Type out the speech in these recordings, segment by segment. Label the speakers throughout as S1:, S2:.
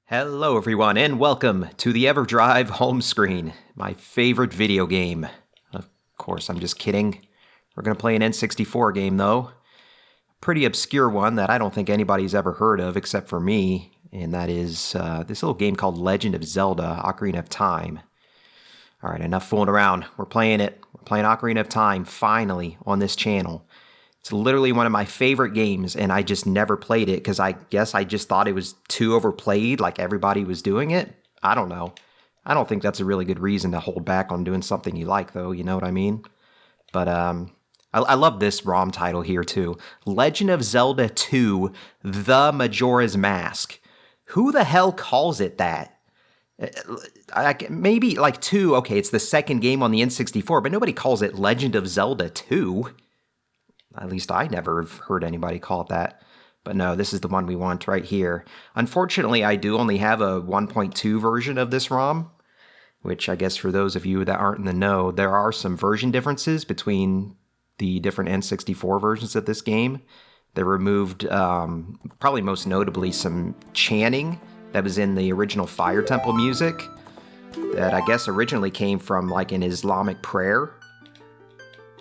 S1: Hello everyone and welcome to the EverDrive home screen, my favorite video game. Of course, I'm just kidding. We're going to play an N64 game though. Pretty obscure one that I don't think anybody's ever heard of except for me, and that is this little game called Legend of Zelda, Ocarina of Time. Alright, enough fooling around. We're playing it. We're playing Ocarina of Time, finally, on this channel. It's literally one of my favorite games, and I just never played it because I guess I just thought it was too overplayed, like everybody was doing it. I don't know. I don't think that's a really good reason to hold back on doing something you like, though, you know what I mean? But I love this ROM title here, too. Legend of Zelda 2, The Majora's Mask. Who the hell calls it that? Maybe, like, 2, okay, it's the second game on the N64, but nobody calls it Legend of Zelda 2. At least I never have heard anybody call it that. But no, this is the one we want right here. Unfortunately, I do only have a 1.2 version of this ROM, which I guess for those of you that aren't in the know, there are some version differences between the different N64 versions of this game. They removed, probably most notably, some chanting that was in the original Fire Temple music that I guess originally came from like an Islamic prayer.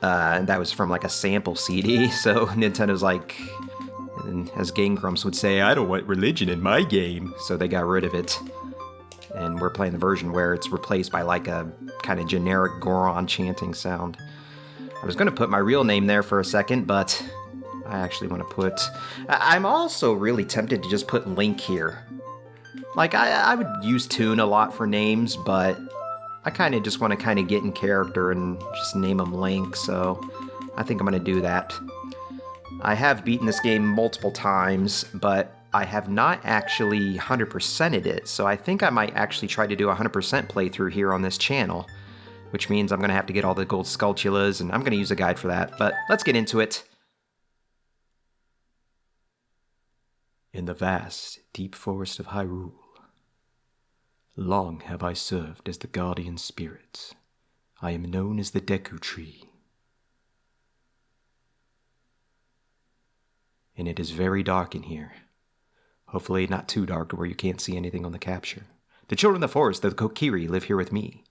S1: And that was from like a sample CD, so Nintendo's like, as Game Grumps would say, I don't want religion in my game, so they got rid of it. And we're playing the version where it's replaced by like a kind of generic Goron chanting sound. I was going to put my real name there for a second, but I actually want to put... I'm also really tempted to just put Link here. Like, I would use Toon a lot for names, but I kind of just want to kind of get in character and just name him Link, so I think I'm going to do that. I have beaten this game multiple times, but I have not actually 100%ed it, so I think I might actually try to do a 100% playthrough here on this channel, which means I'm going to have to get all the gold Skulltulas, and I'm going to use a guide for that, but let's get into it. In the vast, deep forest of Hyrule, long have I served as the guardian spirit. I am known as the Deku Tree. And it is very dark in here. Hopefully not too dark to where you can't see anything on the capture. The children of the forest, the Kokiri, live here with me.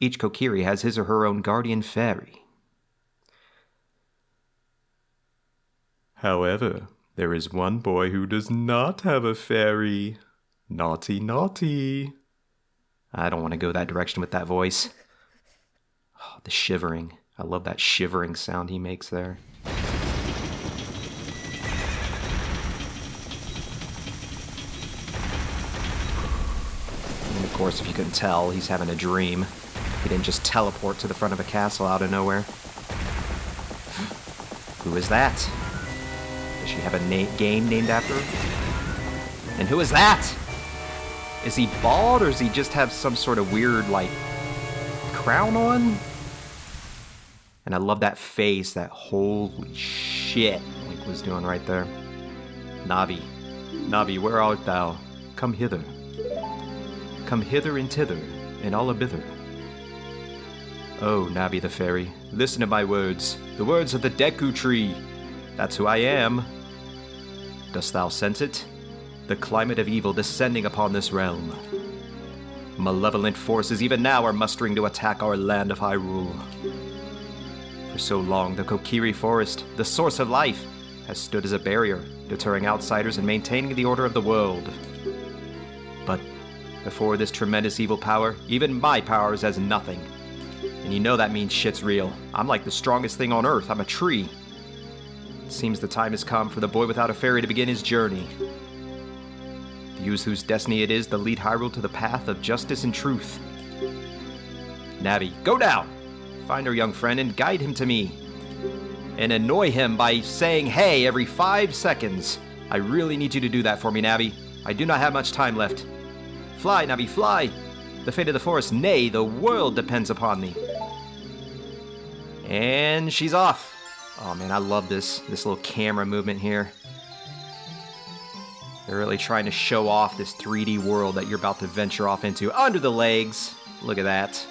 S1: Each Kokiri has his or her own guardian fairy. However, there is one boy who does not have a fairy. Naughty, naughty. I don't want to go that direction with that voice. Oh, the shivering. I love that shivering sound he makes there. And of course, if you couldn't tell, he's having a dream. He didn't just teleport to the front of a castle out of nowhere. Who is that? Does she have a game named after her? And who is that? Is he bald, or does he just have some sort of weird, like, crown on? And I love that face, that holy shit Link was doing right there. Navi, Navi, where art thou? Come hither. Come hither and thither, and all abither. Oh, Navi the fairy, listen to my words, the words of the Deku Tree. That's who I am. Dost thou sense it? The climate of evil descending upon this realm. Malevolent forces even now are mustering to attack our land of Hyrule. For so long, the Kokiri Forest, the source of life, has stood as a barrier, deterring outsiders and maintaining the order of the world. But before this tremendous evil power, even my power is as nothing. And you know that means shit's real. I'm like the strongest thing on Earth. I'm a tree. It seems the time has come for the boy without a fairy to begin his journey. The youth whose destiny it is to lead Hyrule to the path of justice and truth. Navi, go down! Find our young friend and guide him to me. And annoy him by saying hey every 5 seconds. I really need you to do that for me, Navi. I do not have much time left. Fly, Navi, fly! The fate of the forest, nay, the world depends upon thee. And she's off. Oh man, I love this little camera movement here. They're really trying to show off this 3D world that you're about to venture off into. Under the legs! Look at that.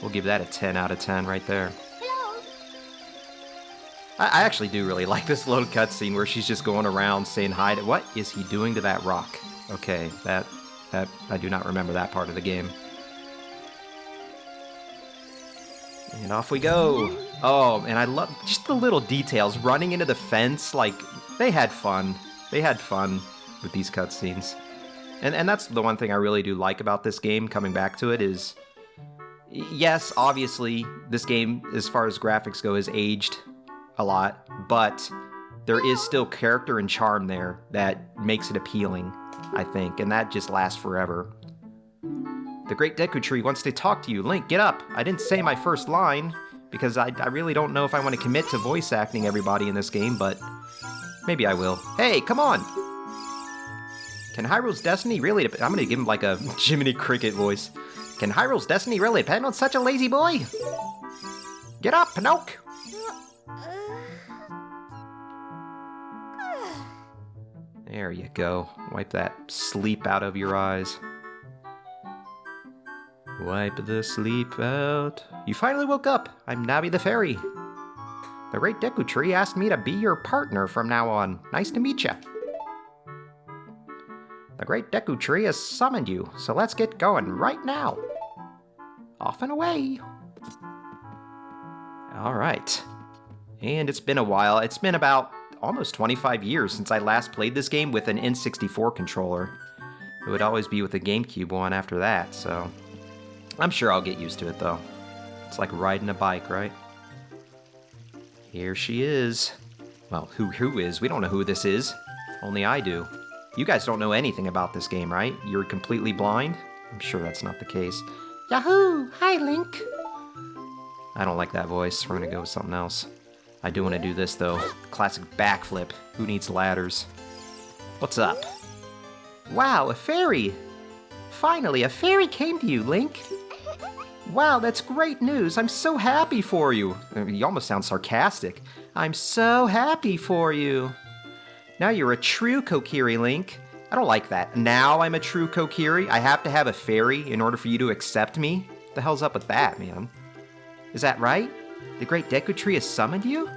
S1: We'll give that a 10 out of 10 right there.
S2: Hello.
S1: I actually do really like this little cutscene where she's just going around saying hi to... What is he doing to that rock? Okay, that I do not remember that part of the game. And off we go. Oh, and I love just the little details. Running into the fence, like, they had fun. They had fun with these cutscenes. And that's the one thing I really do like about this game, coming back to it, is... Yes, obviously, this game, as far as graphics go, is aged a lot, but there is still character and charm there that makes it appealing, I think, and that just lasts forever. The Great Deku Tree wants to talk to you. Link, get up! I didn't say my first line, because I really don't know if I want to commit to voice acting everybody in this game, but maybe I will. Hey, come on! Can Hyrule's destiny really depend? I'm gonna give him like a Jiminy Cricket voice. Can Hyrule's destiny really depend on such a lazy boy? Get up, Pinocchio! There you go. Wipe that sleep out of your eyes. Wipe the sleep out. You finally woke up. I'm Navi the Fairy. The Great Deku Tree asked me to be your partner from now on. Nice to meet ya. The Great Deku Tree has summoned you, so let's get going right now. Off and away. Alright. And it's been a while. It's been about almost 25 years since I last played this game with an N64 controller. It would always be with a GameCube one after that, so... I'm sure I'll get used to it, though. It's like riding a bike, right? Here she is. Well, who is? We don't know who this is. Only I do. You guys don't know anything about this game, right? You're completely blind? I'm sure that's not the case. Yahoo! Hi, Link! I don't like that voice. We're gonna go with something else. I do want to do this, though. Classic backflip. Who needs ladders? What's up? Wow, a fairy! Finally, a fairy came to you, Link! Wow, that's great news! I'm so happy for you! You almost sound sarcastic. I'm so happy for you! Now you're a true Kokiri, Link. I don't like that. Now I'm a true Kokiri? I have to have a fairy in order for you to accept me? What the hell's up with that, man? Is that right? The Great Deku Tree has summoned you?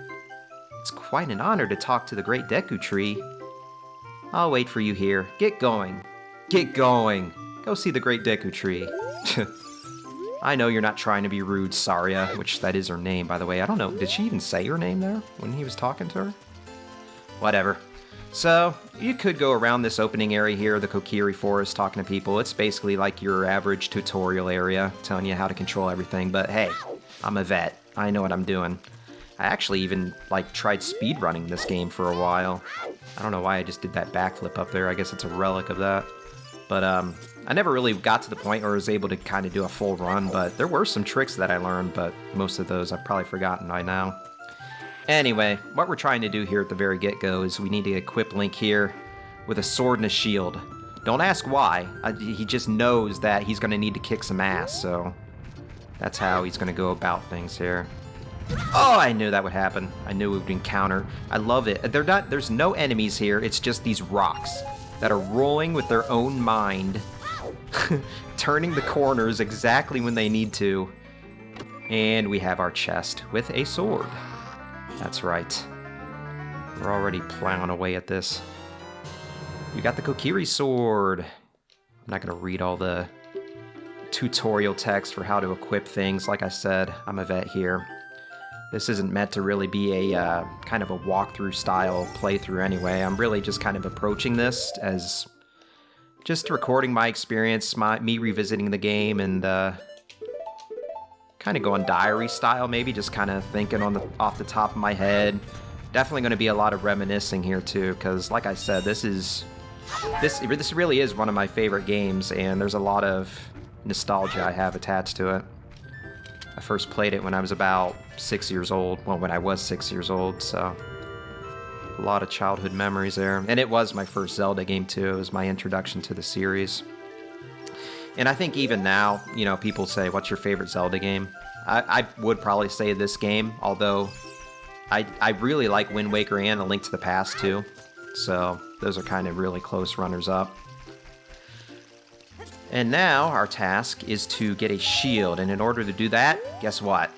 S1: It's quite an honor to talk to the Great Deku Tree. I'll wait for you here. Get going. Get going. Go see the Great Deku Tree. I know you're not trying to be rude, Saria, which that is her name, by the way. I don't know. Did she even say her name there when he was talking to her? Whatever. So, you could go around this opening area here, the Kokiri Forest, talking to people. It's basically like your average tutorial area, telling you how to control everything. But hey, I'm a vet. I know what I'm doing. I actually even, like, tried speedrunning this game for a while. I don't know why I just did that backflip up there. I guess it's a relic of that. But, I never really got to the point where I was able to kind of do a full run, but there were some tricks that I learned, but most of those I've probably forgotten by now. Anyway, what we're trying to do here at the very get-go is we need to equip Link here with a sword and a shield. Don't ask why. He just knows that he's going to need to kick some ass, so that's how he's going to go about things here. Oh, I knew that would happen. I knew we would encounter. I love it. There's no enemies here. It's just these rocks that are rolling with their own mind, turning the corners exactly when they need to. And we have our chest with a sword. That's right. We're already plowing away at this. We got the Kokiri sword. I'm not going to read all the tutorial text for how to equip things. Like I said, I'm a vet here. This isn't meant to really be a kind of a walkthrough style playthrough anyway. I'm really just kind of approaching this as just recording my experience, me revisiting the game, and kind of going diary style, maybe just kind of thinking off the top of my head. Definitely going to be a lot of reminiscing here too, because like I said, this really is one of my favorite games, and there's a lot of nostalgia I have attached to it. I first played it when I was about 6 years old. Well, when I was 6 years old, so a lot of childhood memories there. And it was my first Zelda game too. It was my introduction to the series. And I think even now, you know, people say, what's your favorite Zelda game? I would probably say this game, although I really like Wind Waker and A Link to the Past too. So those are kind of really close runners-up. And now our task is to get a shield, and in order to do that, guess what?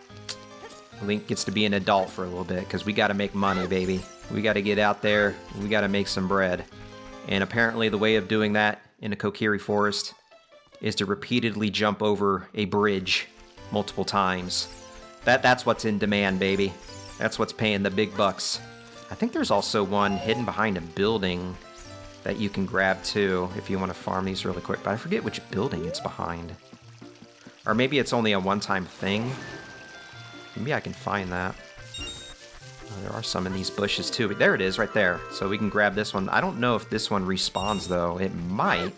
S1: Link gets to be an adult for a little bit, because we got to make money, baby. We got to get out there, we got to make some bread. And apparently the way of doing that in a Kokiri forest is to repeatedly jump over a bridge multiple times. That's what's in demand, baby. That's what's paying the big bucks. I think there's also one hidden behind a building that you can grab too if you want to farm these really quick, but I forget which building it's behind. Or maybe it's only a one-time thing. Maybe I can find that. Oh, there are some in these bushes too. But there it is right there. So we can grab this one. I don't know if this one respawns though. It might.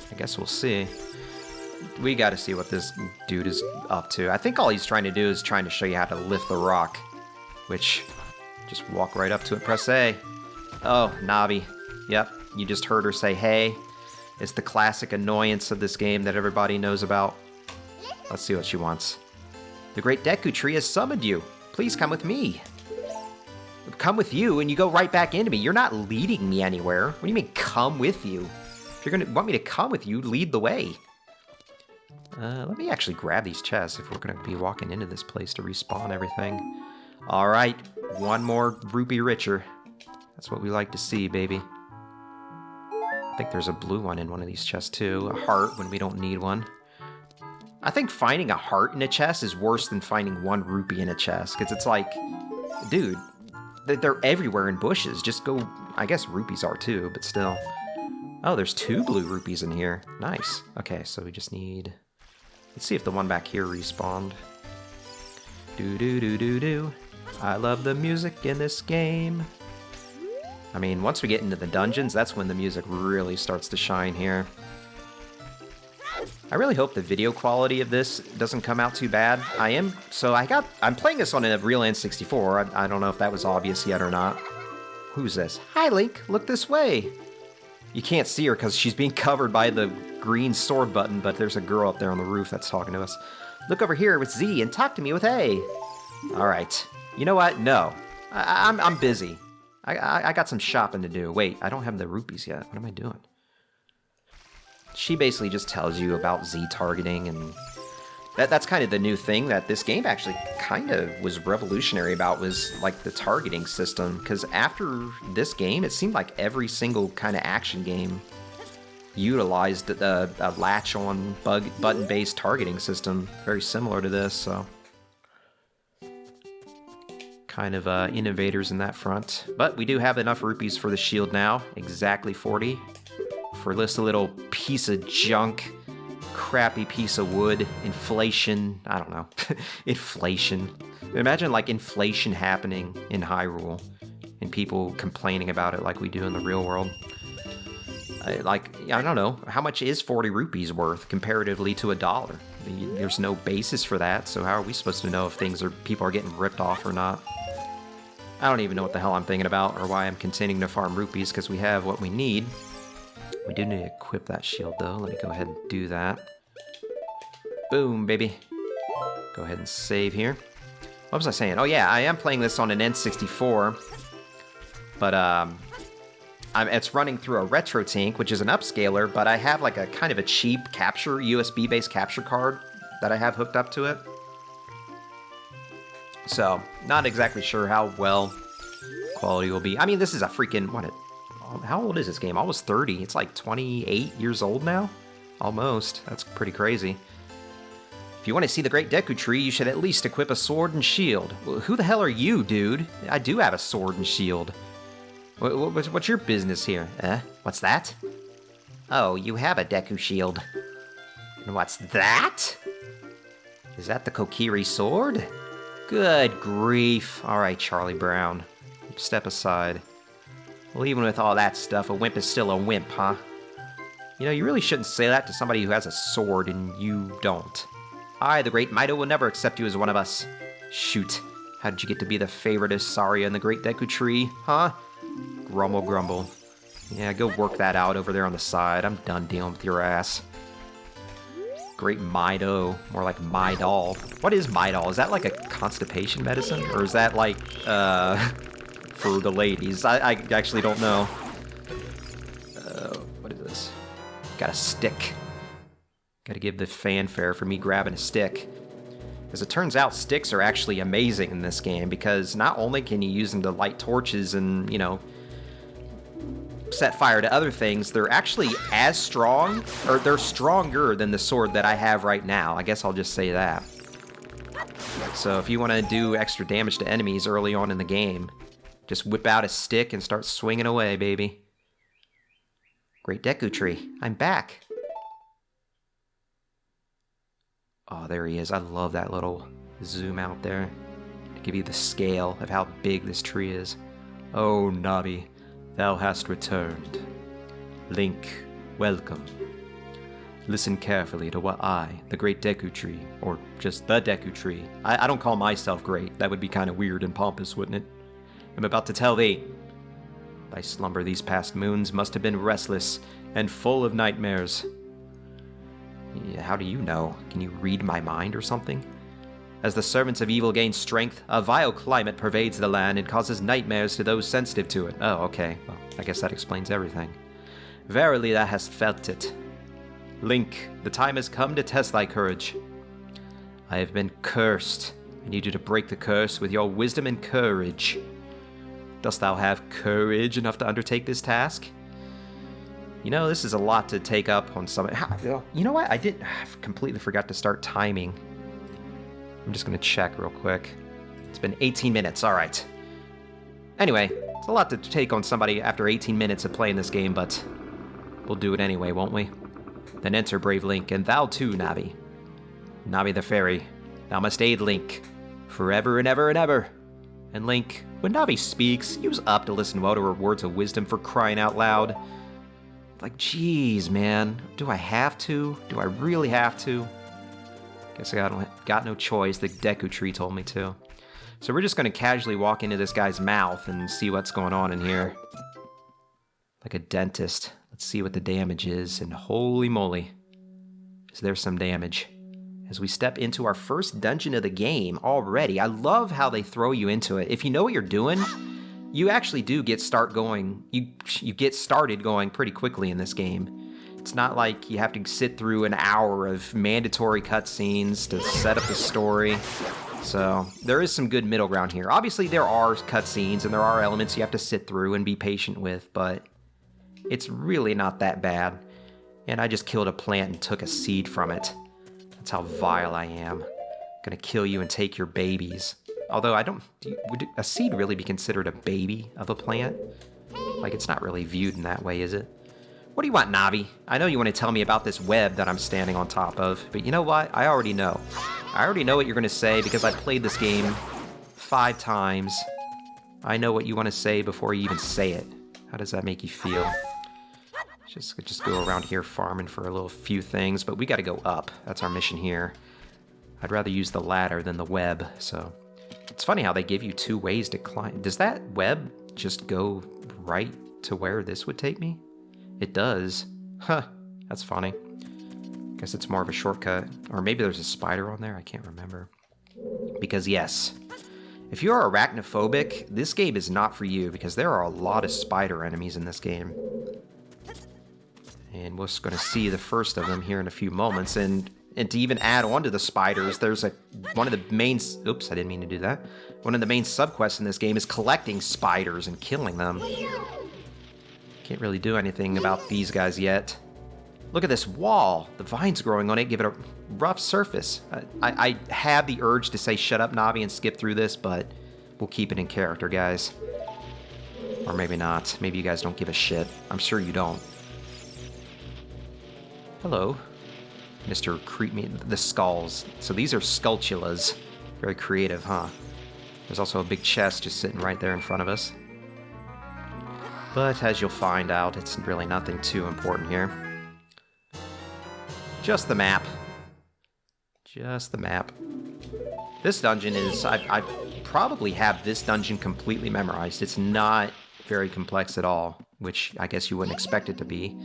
S1: I guess we'll see. We got to see what this dude is up to. I think all he's trying to do is trying to show you how to lift the rock, which just walk right up to it, press A. Oh, Navi. Yep, you just heard her say hey. It's the classic annoyance of this game that everybody knows about. Let's see what she wants. The Great Deku Tree has summoned you. Please come with me. Come with you and you go right back into me. You're not leading me anywhere. What do you mean, come with you? If you're gonna want me to come with you, lead the way. Let me actually grab these chests if we're gonna be walking into this place to respawn everything. All right, one more rupee richer. That's what we like to see, baby. I think there's a blue one in one of these chests too. A heart when we don't need one. I think finding a heart in a chest is worse than finding 1 rupee in a chest, because it's like, dude, they're everywhere in bushes. Just go, I guess rupees are too, but still. Oh, there's 2 blue rupees in here. Nice. Okay, so we just need... Let's see if the one back here respawned. Do-do-do-do-do. I love the music in this game. I mean, once we get into the dungeons, that's when the music really starts to shine here. I really hope the video quality of this doesn't come out too bad. I'm playing this on a real N64. I don't know if that was obvious yet or not. Who's this? Hi, Link. Look this way. You can't see her because she's being covered by the green sword button, but there's a girl up there on the roof that's talking to us. Look over here with Z and talk to me with A. All right. You know what? No. I'm busy. I got some shopping to do. Wait, I don't have the rupees yet. What am I doing? She basically just tells you about Z targeting, and that's kind of the new thing that this game actually kind of was revolutionary about, was like the targeting system. Because after this game, it seemed like every single kind of action game utilized a latch-on button-based targeting system, very similar to this. So kind of innovators in that front. But we do have enough rupees for the shield now, exactly 40. For this little piece of junk, crappy piece of wood, inflation, I don't know, inflation. Imagine like inflation happening in Hyrule and people complaining about it like we do in the real world. I don't know, how much is 40 rupees worth comparatively to $1? There's no basis for that, so how are we supposed to know if people are getting ripped off or not? I don't even know what the hell I'm thinking about or why I'm continuing to farm rupees, because we have what we need. We do need to equip that shield though. Let me go ahead and do that. Boom, baby. Go ahead and save here. What was I saying? Oh yeah, I am playing this on an N64, but it's running through a retro tank, which is an upscaler, but I have like a kind of a cheap capture, USB-based capture card that I have hooked up to it. So, not exactly sure how well quality will be. I mean, this is a freaking, how old is this game? Almost 30. It's like 28 years old now? Almost. That's pretty crazy. If you want to see the Great Deku Tree, you should at least equip a sword and shield. Well, who the hell are you, dude? I do have a sword and shield. What's your business here? What's that? Oh, you have a Deku shield. And what's that? Is that the Kokiri sword? Good grief. Alright, Charlie Brown. Step aside. Well, even with all that stuff, a wimp is still a wimp, huh? You know, you really shouldn't say that to somebody who has a sword and you don't. I, the Great Mido, will never accept you as one of us. Shoot. How did you get to be the favorite of Saria in the Great Deku Tree, huh? Grumble, grumble. Yeah, go work that out over there on the side. I'm done dealing with your ass. Great Mido. More like Midol. What is Midol? Is that like a constipation medicine? Or is that like, for the ladies? I actually don't know. What is this? Got a stick. Gotta give the fanfare for me grabbing a stick. As it turns out, sticks are actually amazing in this game, because not only can you use them to light torches and, you know, set fire to other things, they're actually as strong, or they're stronger than the sword that I have right now. I guess I'll just say that. So if you want to do extra damage to enemies early on in the game, just whip out a stick and start swinging away, baby. Great Deku Tree. I'm back. Oh, there he is. I love that little zoom out there to give you the scale of how big this tree is. Oh, Navi, thou hast returned. Link, welcome. Listen carefully to what I, the Great Deku Tree, or just the Deku Tree, I don't call myself great, that would be kind of weird and pompous, wouldn't it? I'm about to tell thee. Thy slumber these past moons must have been restless and full of nightmares. Yeah, how do you know? Can you read my mind or something? As the servants of evil gain strength, a vile climate pervades the land and causes nightmares to those sensitive to it. Oh, okay. Well, I guess that explains everything. Verily thou hast felt it. Link, the time has come to test thy courage. I have been cursed. I need you to break the curse with your wisdom and courage. Dost thou have courage enough to undertake this task? You know, this is a lot to take up on somebody. You know what? I completely forgot to start timing. I'm just going to check real quick. It's been 18 minutes. All right. Anyway, it's a lot to take on somebody after 18 minutes of playing this game, but we'll do it anyway, won't we? Then enter brave Link, and thou too, Navi. Navi the fairy, thou must aid Link, forever and ever and ever. And Link, when Navi speaks, use up to listen well to her words of wisdom, for crying out loud. Like, geez, man, do I have to? Do I really have to? Guess I got no choice, the Deku Tree told me to. So we're just going to casually walk into this guy's mouth and see what's going on in here. Like a dentist. Let's see what the damage is, and holy moly, is there some damage. As we step into our first dungeon of the game already, I love how they throw you into it. If you know what you're doing, you actually do get started going pretty quickly in this game. It's not like you have to sit through an hour of mandatory cutscenes to set up the story. So there is some good middle ground here. Obviously there are cutscenes and there are elements you have to sit through and be patient with, but it's really not that bad. And I just killed a plant and took a seed from it. That's how vile I am. Gonna kill you and take your babies. Although would a seed really be considered a baby of a plant? Like, it's not really viewed in that way, is it? What do you want, Navi? I know you want to tell me about this web that I'm standing on top of, but you know what? I already know. I already know what you're gonna say because I played this game 5 times. I know what you want to say before you even say it. How does that make you feel? Just go around here farming for a few things, but we gotta go up. That's our mission here. I'd rather use the ladder than the web, so... It's funny how they give you 2 ways to climb. Does that web just go right to where this would take me? It does. Huh, that's funny. Guess it's more of a shortcut. Or maybe there's a spider on there, I can't remember. Because yes, if you're arachnophobic, this game is not for you, because there are a lot of spider enemies in this game. And we're just going to see the first of them here in a few moments. And to even add on to the spiders, there's one of the main... Oops, I didn't mean to do that. One of the main subquests in this game is collecting spiders and killing them. Can't really do anything about these guys yet. Look at this wall. The vines growing on it give it a rough surface. I have the urge to say shut up, Navi, and skip through this, but we'll keep it in character, guys. Or maybe not. Maybe you guys don't give a shit. I'm sure you don't. Hello, Mr. Creep Me, the skulls. So these are sculptulas. Very creative, huh? There's also a big chest just sitting right there in front of us. But as you'll find out, it's really nothing too important here. Just the map. Just the map. This dungeon is... I probably have this dungeon completely memorized. It's not very complex at all, which I guess you wouldn't expect it to be.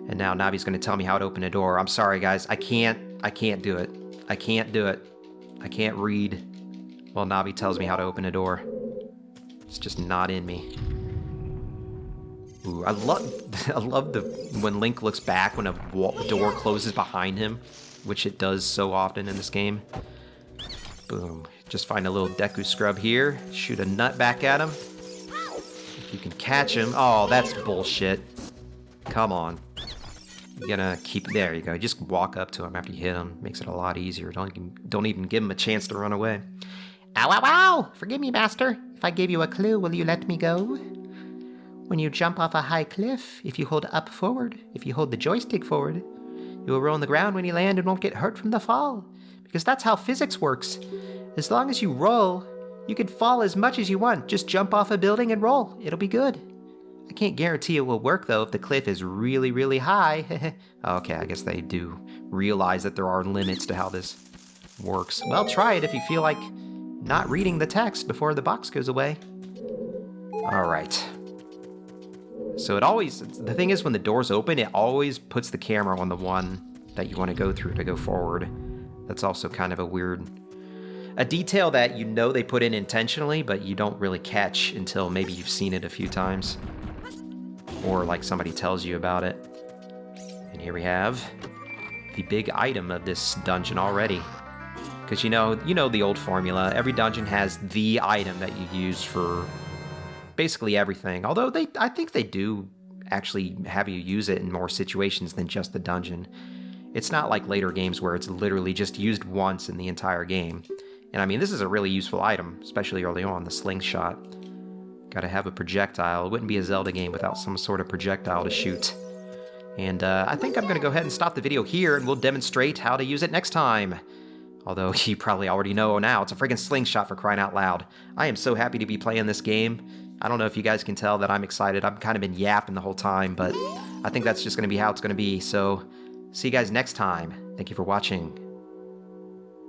S1: And now Navi's going to tell me how to open a door. I'm sorry, guys. I can't do it. I can't do it. I can't read while Navi tells me how to open a door. It's just not in me. Ooh, I love when Link looks back when a door closes behind him, which it does so often in this game. Boom. Just find a little Deku scrub here. Shoot a nut back at him. If you can catch him. Oh, that's bullshit. Come on. You're gonna keep... There you go. Just walk up to him after you hit him. Makes it a lot easier. Don't even give him a chance to run away. Ow, ow, ow! Forgive me, master. If I gave you a clue, will you let me go? When you jump off a high cliff, if you hold up forward, if you hold the joystick forward, you will roll on the ground when you land and won't get hurt from the fall. Because that's how physics works. As long as you roll, you can fall as much as you want. Just jump off a building and roll. It'll be good. I can't guarantee it will work, though, if the cliff is really, really high. Okay, I guess they do realize that there are limits to how this works. Well, try it if you feel like not reading the text before the box goes away. All right. So it always... The thing is, when the doors open, it always puts the camera on the one that you want to go through to go forward. That's also kind of a weird... A detail that you know they put in intentionally, but you don't really catch until maybe you've seen it a few times. Or like somebody tells you about it. And here we have the big item of this dungeon already. Because you know the old formula. Every dungeon has the item that you use for basically everything. Although I think they do actually have you use it in more situations than just the dungeon. It's not like later games where it's literally just used once in the entire game. And I mean, this is a really useful item, especially early on, the slingshot. Gotta have a projectile. It wouldn't be a Zelda game without some sort of projectile to shoot. And I think I'm gonna go ahead and stop the video here, and we'll demonstrate how to use it next time. Although you probably already know now, it's a friggin' slingshot, for crying out loud. I am so happy to be playing this game. I don't know if you guys can tell that I'm excited. I've kind of been yapping the whole time, but I think that's just gonna be how it's gonna be. So, see you guys next time. Thank you for watching.